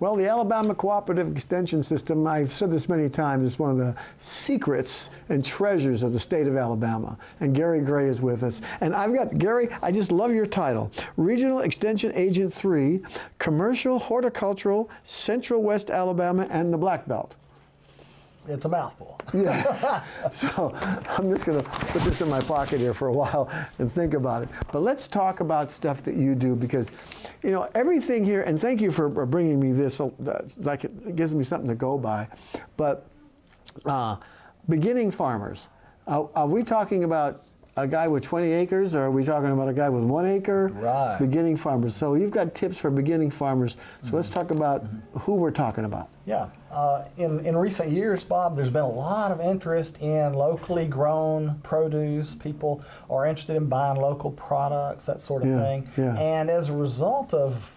Well, the Alabama Cooperative Extension System, I've said this many times, is one of the secrets and treasures of the state of Alabama. And Gary Gray is with us. And I've got, Gary, I just love your title. Regional Extension Agent 3, Commercial, Horticultural, Central West Alabama, and the Black Belt. It's a mouthful. Yeah. So I'm just going to put this in my pocket here for a while and think about it. But let's talk about stuff that you do, because, you know, everything here, and thank you for bringing me this, like it gives me something to go by. But beginning farmers, are we talking about a guy with 20 acres, or are we talking about a guy with 1 acre? Right. Beginning farmers. So you've got tips for beginning farmers. So let's talk about who we're talking about. Yeah. In recent years, Bob, there's been a lot of interest in locally grown produce. People are interested in buying local products, that sort of thing. Yeah. And as a result of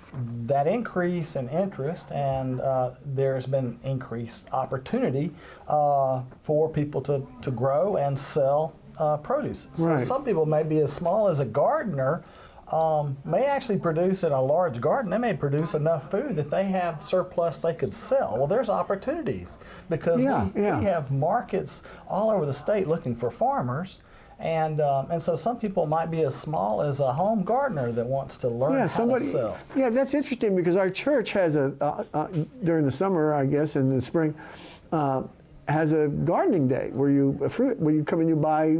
that increase in interest, and there's been increased opportunity for people to grow and sell produce. So Right. some people may be as small as a gardener, may actually produce in a large garden. They may produce enough food that they have surplus they could sell. Well, there's opportunities, because we have markets all over the state looking for farmers. And so some people might be as small as a home gardener that wants to learn how to sell. Yeah, that's interesting, because our church has during the summer, I guess, in the spring, has a gardening day where you come and you buy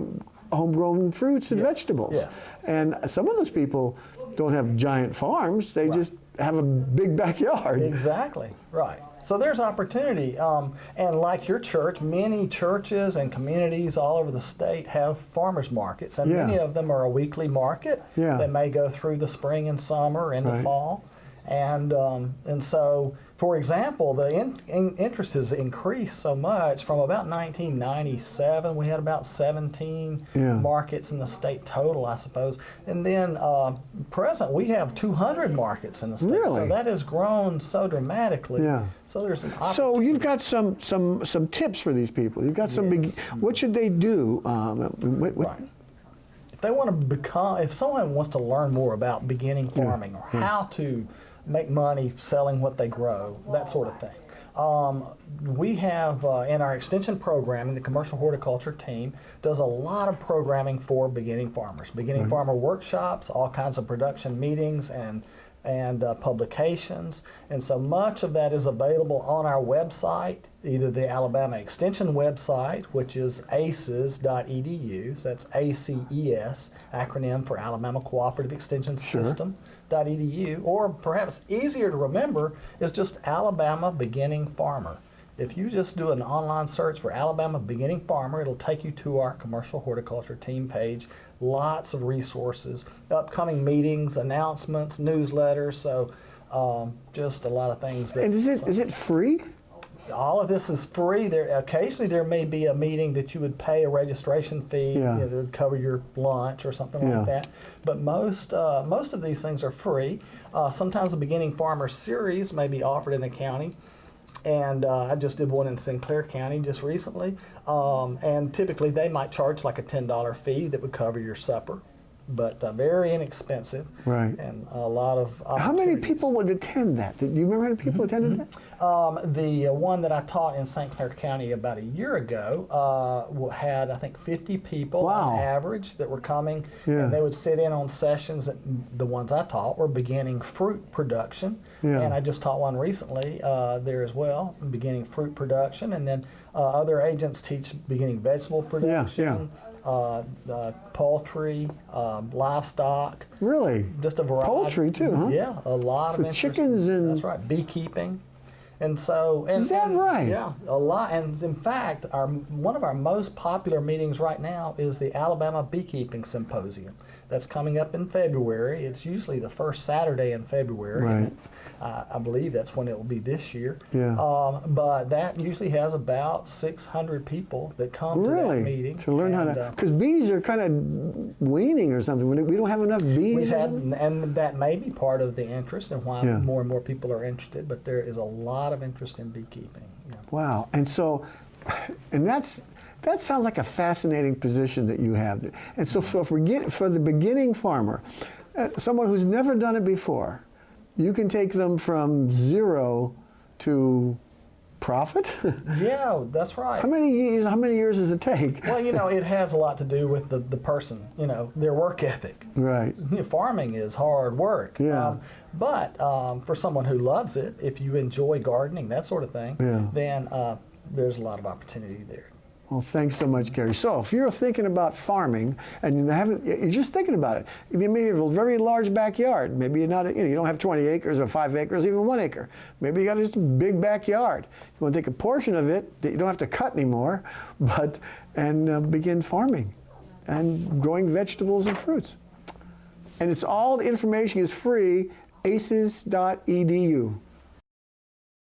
homegrown fruits and vegetables. Yes. And some of those people don't have giant farms, they just have a big backyard. Exactly, right. So there's opportunity. And like your church, many churches and communities all over the state have farmers markets, and many of them are a weekly market. They may go through the spring and summer into fall. And so, for example, the interest has increased so much. From about 1997, we had about 17 markets in the state total, I suppose. And then present, we have 200 markets in the state. Really? So that has grown so dramatically. Yeah. So there's an opportunity. So you've got some tips for these people. You've got some what should they do? Right. If they want to become, if someone wants to learn more about beginning farming, or how to make money selling what they grow, that sort of thing. We have in our extension programming, the commercial horticulture team does a lot of programming for beginning farmers. Beginning farmer workshops, all kinds of production meetings and publications. And so much of that is available on our website, either the Alabama Extension website, which is ACES.edu, so that's ACES, acronym for Alabama Cooperative Extension System.edu, or perhaps easier to remember is just Alabama Beginning Farmer. If you just do an online search for Alabama Beginning Farmer, it'll take you to our commercial horticulture team page. Lots of resources, upcoming meetings, announcements, newsletters, so just a lot of things. And is it free? All of this is free. Occasionally there may be a meeting that you would pay a registration fee that would cover your lunch or something like that. But most of these things are free. Sometimes the Beginning Farmer Series may be offered in a county. And I just did one in Sinclair County just recently. And typically they might charge like a $10 fee that would cover your supper, but very inexpensive. Right. And a lot of opportunities. How many people would attend that? Do you remember how many people attended that? The one that I taught in St. Clair County about a year ago had, I think, 50 people on average that were coming. And they would sit in on sessions that the ones I taught were beginning fruit production. And I just taught one recently there as well, beginning fruit production. And then other agents teach beginning vegetable production. Poultry, livestock. Really? Just a variety. Poultry too, huh? Yeah, a lot of interest. Chickens and... That's right, beekeeping. And so... Is that right? Yeah, a lot. And in fact, one of our most popular meetings right now is the Alabama Beekeeping Symposium. That's coming up in February. It's usually the first Saturday in February. Right. And I believe that's when it will be this year. Yeah. But that usually has about 600 people that come to that meeting. To learn how to... Because bees are kind of weaning or something. We don't have enough bees. And that may be part of the interest and why more and more people are interested, but there is a lot of interest in beekeeping. Yeah. Wow. And so, that sounds like a fascinating position that you have. And so for the beginning farmer, someone who's never done it before, you can take them from zero to profit? Yeah, that's right. How many years does it take? Well, it has a lot to do with the person, their work ethic. Right. Farming is hard work. Yeah. But for someone who loves it, if you enjoy gardening, that sort of thing, Yeah. then there's a lot of opportunity there. Well, thanks so much, Gary. So if you're thinking about farming and you're just thinking about it, if you maybe have a very large backyard, maybe you don't have 20 acres or 5 acres, even 1 acre. Maybe you got just a big backyard. You want to take a portion of it that you don't have to cut anymore, and begin farming and growing vegetables and fruits. And it's all the information is free, aces.edu.